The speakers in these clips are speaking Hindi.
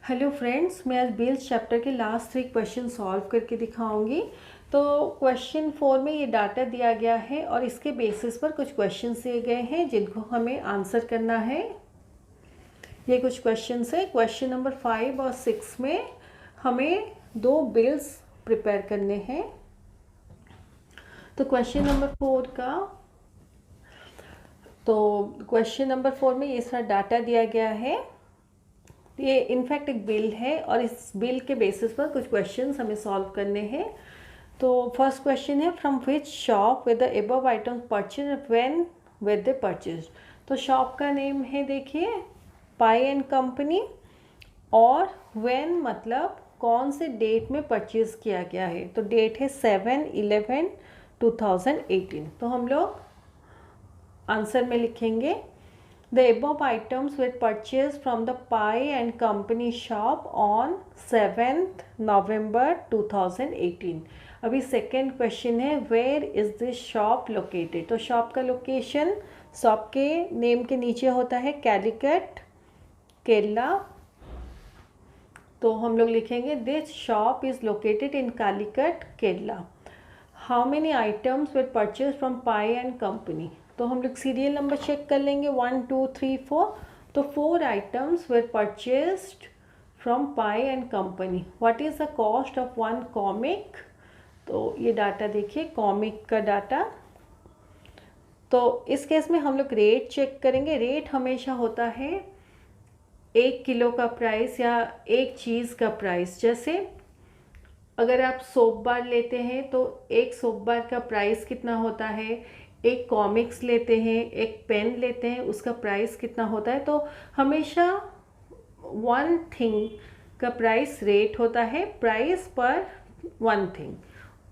हेलो फ्रेंड्स, मैं आज बिल्स चैप्टर के लास्ट 3 क्वेश्चन सॉल्व करके दिखाऊंगी। तो क्वेश्चन 4 में ये डाटा दिया गया है और इसके बेसिस पर कुछ क्वेश्चन दिए गए हैं जिनको हमें आंसर करना है। ये कुछ क्वेश्चन है। क्वेश्चन नंबर 5 और 6 में हमें 2 बिल्स प्रिपेयर करने हैं। तो क्वेश्चन नंबर 4 का क्वेश्चन नंबर 4 में ये सारा डाटा दिया गया है। ये इनफैक्ट एक बिल है और इस बिल के बेसिस पर कुछ क्वेश्चंस हमें सॉल्व करने हैं। तो फर्स्ट क्वेश्चन है, from which shop with the above items purchase when with the purchase. तो शॉप का नेम है, देखिए, पाई एंड कंपनी, और व्हेन मतलब कौन से डेट में परचेज किया गया है। तो डेट है 7/11/2018। तो हम लोग आंसर में लिखेंगे The above items were purchased from the Pie and Company shop on 7th November 2018। अभी सेकेंड क्वेश्चन है, where is this shop located. तो शॉप का लोकेशन शॉप के नेम के नीचे होता है कैलिकट, केरला। तो हम लोग लिखेंगे this shop is located in Calicut, Kerala. How many items were purchase from Pai and company. तो हम लोग सीरियल नंबर चेक कर लेंगे, 1 2 3 4। तो 4 items were purchased from Pai and company. What is the cost of 1 comic. तो ये डाटा देखिए, कॉमिक का डाटा। तो इस केस में हम लोग रेट चेक करेंगे। रेट हमेशा होता है 1 किलो का प्राइस या एक चीज़ का प्राइस। जैसे अगर आप सोप बार लेते हैं तो एक सोप बार का प्राइस कितना होता है, एक कॉमिक्स लेते हैं, एक पेन लेते हैं, उसका प्राइस कितना होता है। तो हमेशा वन थिंग का प्राइस रेट होता है, प्राइस पर वन थिंग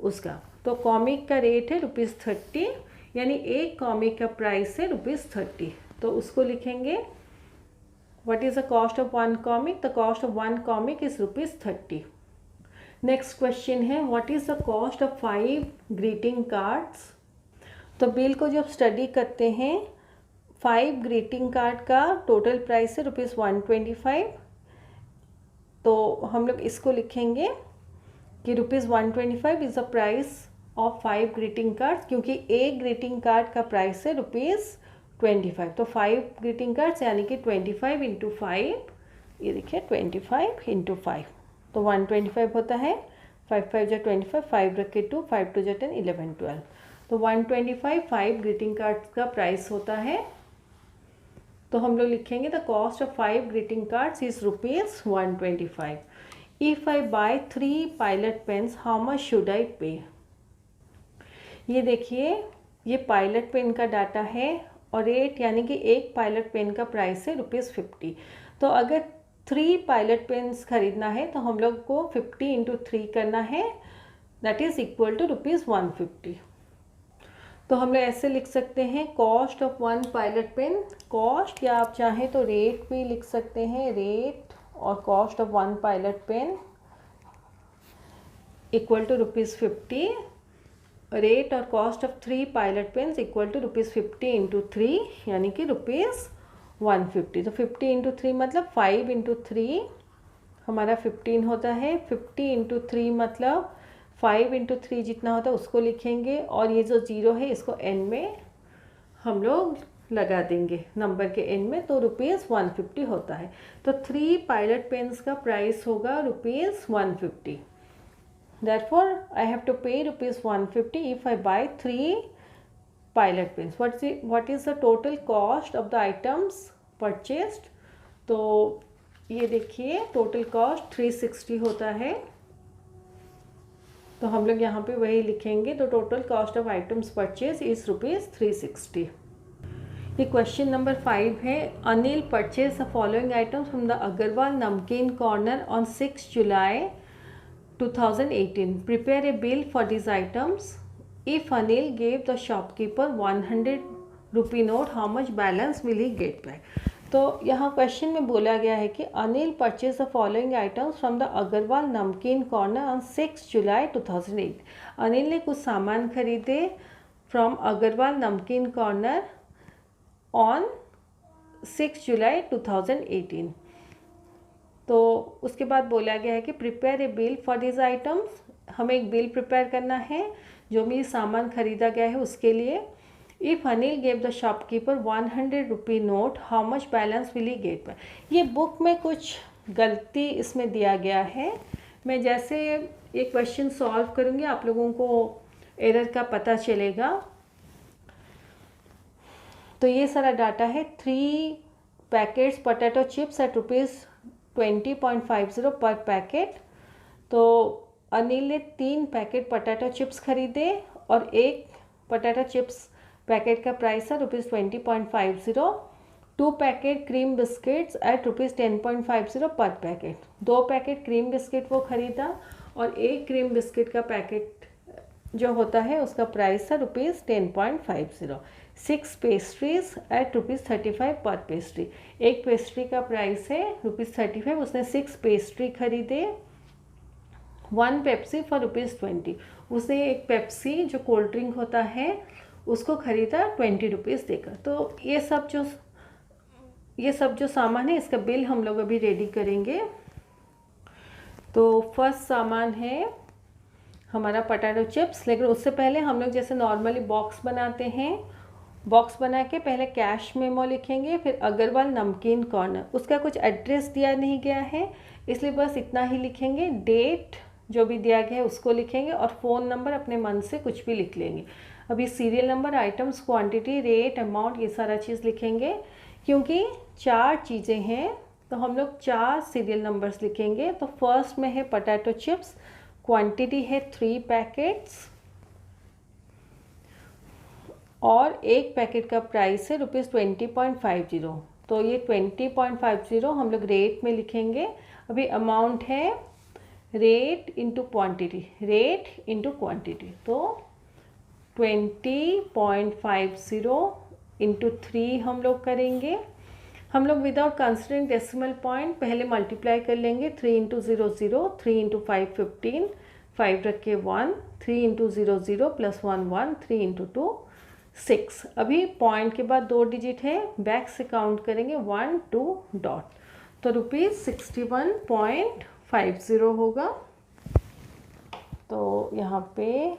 उसका। तो कॉमिक का रेट है ₹30, यानी एक कॉमिक का प्राइस है ₹30। तो उसको लिखेंगे, what is the cost of 1 comic. The cost of 1 comic is ₹30। Next question है, what is the cost of 5 greeting cards. तो बिल को जब स्टडी करते हैं, 5 ग्रीटिंग कार्ड का टोटल प्राइस है ₹125। तो हम लोग इसको लिखेंगे कि ₹125 is the price of 5 greeting card, क्योंकि एक ग्रीटिंग कार्ड का प्राइस है ₹25। तो 5 ग्रीटिंग कार्ड्स यानी कि 25 इंटू 5, ये देखिए 25 इंटू 5, तो 125 होता है। 5 5 जा 25, 5 रख के 2, 5 2 जा 10, 11 12। तो 125 5 ग्रीटिंग कार्ड्स का प्राइस होता है। तो हम लोग लिखेंगे the cost of 5 greeting cards is ₹125। If I buy 3 pilot pens how much should I pay. ये देखिए, ये पायलट पेन का डाटा है और रेट यानी कि एक पायलट पेन का प्राइस है ₹50। तो अगर 3 पायलट पेन्स खरीदना है तो हम लोग को 50 इंटू 3 करना है, दैट इज़ इक्वल टू ₹150। तो हम लोग ऐसे लिख सकते हैं, cost of 1 pilot pen, cost या आप चाहें तो रेट भी लिख सकते हैं, रेट और cost of 1 pilot pen equal to ₹50। Rate और cost of 3 pilot pens equal to ₹50 into 3, यानी कि ₹150। तो 50 इंटू 3 मतलब 5 इंटू 3 हमारा 15 होता है। 50 इंटू 3 मतलब 5 इंटू 3 जितना होता है उसको लिखेंगे, और ये जो ज़ीरो है इसको एन में हम लोग लगा देंगे, नंबर के एन में। तो ₹150 होता है। तो 3 पायलट पेन्स का प्राइस होगा ₹150। Therefore I have to pay ₹150 if I buy 3 pilot pens. What is the total cost of the items purchased? तो ये देखिए, टोटल कॉस्ट 360 होता है। तो हम लोग यहाँ पे वही लिखेंगे। तो total cost of items purchase is ₹360। ये क्वेश्चन नंबर 5 है, Anil purchase the following items from the Agarwal namkeen corner on 6 July 2018। Prepare a bill for this items. If Anil gave the shopkeeper 100 rupee note, how much balance will he get back. तो यहाँ क्वेश्चन में बोला गया है कि Anil purchase the following items from the Agarwal namkeen corner on 6 जुलाई 2008। अनिल ने कुछ सामान खरीदे from Agarwal namkeen corner on 6 July 2018। तो उसके बाद बोला गया है कि prepare a bill for this items, हमें एक बिल प्रिपेयर करना है जो भी सामान खरीदा गया है उसके लिए। If Anil gave the shopkeeper 100 rupee note, how much balance will he get back. ये बुक में कुछ गलती इसमें दिया गया है। मैं जैसे ये क्वेश्चन सॉल्व करूँगी आप लोगों को एरर का पता चलेगा। तो ये सारा डाटा है। 3 पैकेट्स पोटैटो चिप्स एट ₹20.50 पर पैकेट। तो अनिल ने 3 पैकेट पोटैटो चिप्स खरीदे और एक पोटैटो चिप्स पैकेट का प्राइस है ₹20.50। 2 पैकेट क्रीम बिस्किट्स एट ₹10.50 पर पैकेट। 2 पैकेट क्रीम बिस्किट वो खरीदा और एक क्रीम बिस्किट का पैकेट जो होता है उसका प्राइस है ₹10.50। 6 पेस्ट्रीज एट ₹35 पर पेस्ट्री। एक पेस्ट्री का प्राइस है ₹35, उसने 6 पेस्ट्री खरीदे। 1 पेप्सी फॉर ₹20। उसने एक पेप्सी जो कोल्ड ड्रिंक होता है उसको खरीदा ₹20 देकर। तो ये सब जो सामान है इसका बिल हम लोग अभी रेडी करेंगे। तो फर्स्ट सामान है हमारा पोटैटो चिप्स, लेकिन उससे पहले हम लोग जैसे नॉर्मली बॉक्स बनाते हैं, बॉक्स बना के पहले कैश मेमो लिखेंगे, फिर अग्रवाल नमकीन कॉर्नर। उसका कुछ एड्रेस दिया नहीं गया है इसलिए बस इतना ही लिखेंगे। डेट जो भी दिया गया है उसको लिखेंगे और फ़ोन नंबर अपने मन से कुछ भी लिख लेंगे। अभी serial number, items, quantity, rate, amount, ये सारा चीज़ लिखेंगे। क्योंकि 4 चीज़ें हैं तो हम लोग 4 सीरियल नंबर्स लिखेंगे। तो फर्स्ट में है पोटैटो चिप्स, क्वांटिटी है 3 पैकेट्स और एक पैकेट का प्राइस है ₹20.50। तो ये 20.50 हम लोग रेट में लिखेंगे। अभी अमाउंट है rate into quantity, rate into quantity. तो 20.50 इंटू 3 हम लोग करेंगे। हम लोग विदाउट कंसिडरिंग डेसिमल पॉइंट पहले मल्टीप्लाई कर लेंगे। 3 इंटू 0 0, 3 इंटू 5 15, 5 रख के 1, 3 इंटू 0 0 प्लस 1 1, 3 इंटू 2 6। अभी पॉइंट के बाद 2 डिजिट है, बैक से काउंट करेंगे 1 2 डॉट। तो ₹61.50 होगा। तो यहाँ पे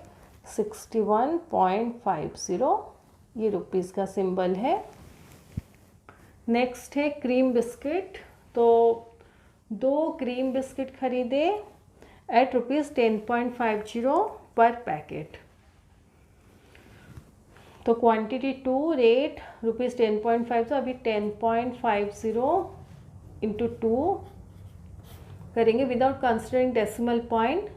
61.50 ये रुपीज़ का सिंबल है। नेक्स्ट है क्रीम बिस्किट। तो 2 क्रीम बिस्किट खरीदे एट ₹10.50 पर पैकेट। तो क्वांटिटी 2, रेट ₹10.50। अभी 10.50 इंटू 2 करेंगे विदाउट कंसिडरिंग डेसिमल पॉइंट।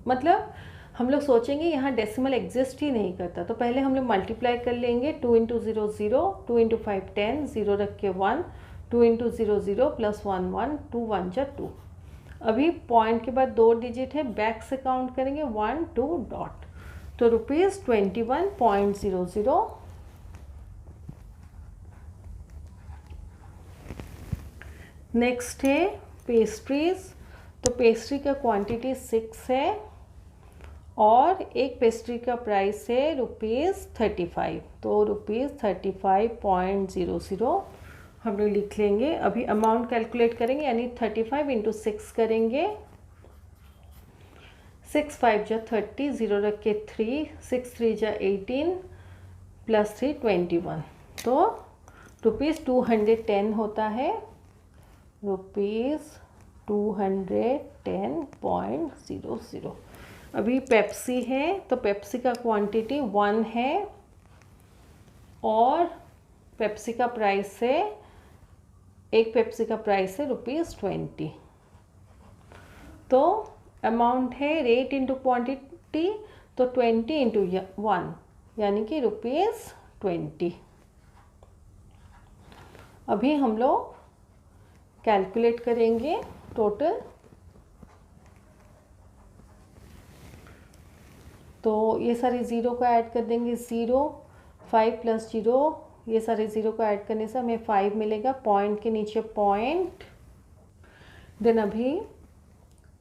मतलब हम लोग सोचेंगे यहाँ डेसिमल एग्जिस्ट ही नहीं करता, तो पहले हम लोग मल्टीप्लाई कर लेंगे। 2 इंटू 0 0, 2 इंटू 5 10, 0 रख के 1, 2 इंटू 0 0 प्लस 1 1, 2 1 जा 2। अभी पॉइंट के बाद 2 डिजिट है, बैक से काउंट करेंगे 1 2 डॉट। तो ₹21.00। नेक्स्ट है पेस्ट्रीज। तो पेस्ट्री का क्वांटिटी 6 है और एक पेस्ट्री का प्राइस है ₹35। तो ₹35.00 हम लोग लिख लेंगे। अभी अमाउंट कैलकुलेट करेंगे, यानी 35 इंटू 6 करेंगे। 6 5 जा 30, 0 रख के 3, 6 3 जा 18 प्लस 3 21। तो ₹210 होता है, ₹210.00। अभी पेप्सी है तो पेप्सी का क्वांटिटी 1 है और पेप्सी का प्राइस है, एक पेप्सी का प्राइस है ₹20। तो अमाउंट है रेट इंटू क्वांटिटी, तो 20 इंटू 1 यानी कि ₹20। अभी हम लोग कैलकुलेट करेंगे टोटल। तो ये सारे ज़ीरो को ऐड कर देंगे। 0 5 प्लस 0, ये सारे ज़ीरो को ऐड करने से हमें 5 मिलेगा। पॉइंट के नीचे पॉइंट, देन अभी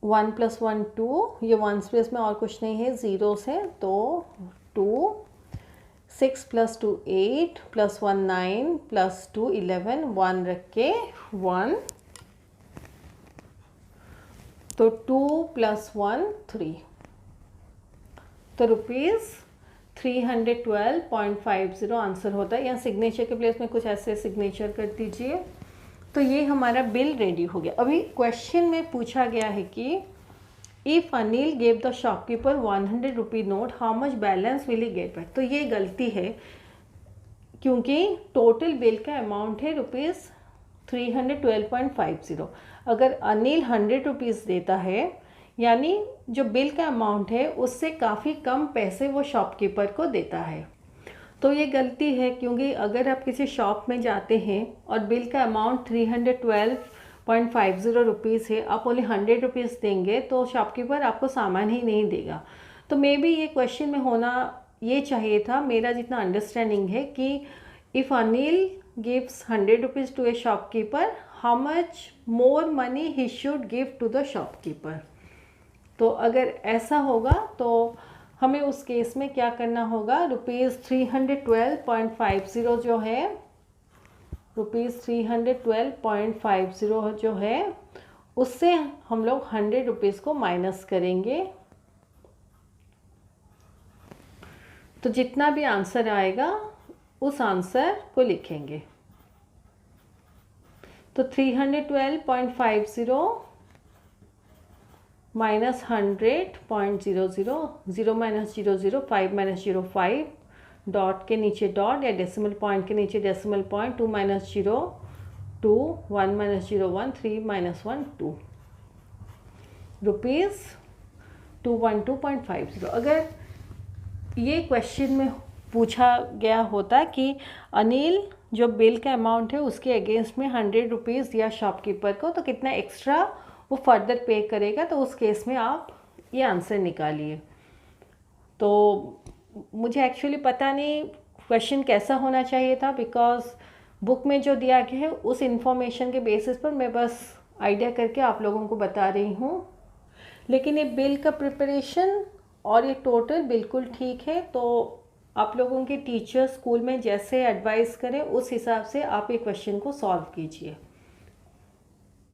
1 प्लस 1 2, ये 1 स्पेस में और कुछ नहीं है, ज़ीरोस है तो 2। 6 प्लस 2 8 प्लस 1 9 प्लस 2 11, 1 रख के 1। तो 2 + 1 3, तो ₹312.50 आंसर होता है। यहाँ सिग्नेचर के प्लेस में कुछ ऐसे सिग्नेचर कर दीजिए। तो ये हमारा बिल रेडी हो गया। अभी क्वेश्चन में पूछा गया है कि if Anil gave the shopkeeper 100 rupee note, how much balance will he get back. तो ये गलती है, क्योंकि टोटल बिल का अमाउंट है ₹312.50। अगर अनिल 100 रुपीज़ देता है, यानी जो बिल का अमाउंट है उससे काफ़ी कम पैसे वो शॉपकीपर को देता है। तो ये गलती है, क्योंकि अगर आप किसी शॉप में जाते हैं और बिल का अमाउंट 312.50 रुपीज़ है, आप ओनली 100 रुपीज़ देंगे तो शॉपकीपर आपको सामान ही नहीं देगा। तो मे बी ये क्वेश्चन में होना ये चाहिए था, मेरा जितना अंडरस्टैंडिंग है, कि if Anil gives 100 rupees to a shopkeeper, how much more money he should give to the shopkeeper. तो अगर ऐसा होगा तो हमें उस केस में क्या करना होगा, ₹312.50 जो है, ₹312.50 जो है, उससे हम लोग 100 रुपीज़ को माइनस करेंगे। तो जितना भी आंसर आएगा उस आंसर को लिखेंगे। तो 312.50 माइनस 100.00, 0 - 00, 5 - 0 5, डॉट के नीचे डॉट या डेसिमल पॉइंट के नीचे डेसिमल पॉइंट, 2 - 0 2, 1 - 0 1, 3 - 1 2, ₹212.50। अगर ये क्वेश्चन में पूछा गया होता कि अनिल जो बिल का अमाउंट है उसके अगेंस्ट में 100 रुपीज़ या शॉपकीपर को, तो कितना एक्स्ट्रा वो फर्दर पे करेगा, तो उस केस में आप ये आंसर निकालिए। तो मुझे एक्चुअली पता नहीं क्वेश्चन कैसा होना चाहिए था, बिकॉज बुक में जो दिया गया है उस इंफॉर्मेशन के बेसिस पर मैं बस आइडिया करके आप लोगों को बता रही हूँ। लेकिन ये बिल का प्रिपरेशन और ये टोटल बिल्कुल ठीक है। तो आप लोगों के टीचर स्कूल में जैसे एडवाइस करें उस हिसाब से आप ये क्वेश्चन को सॉल्व कीजिए।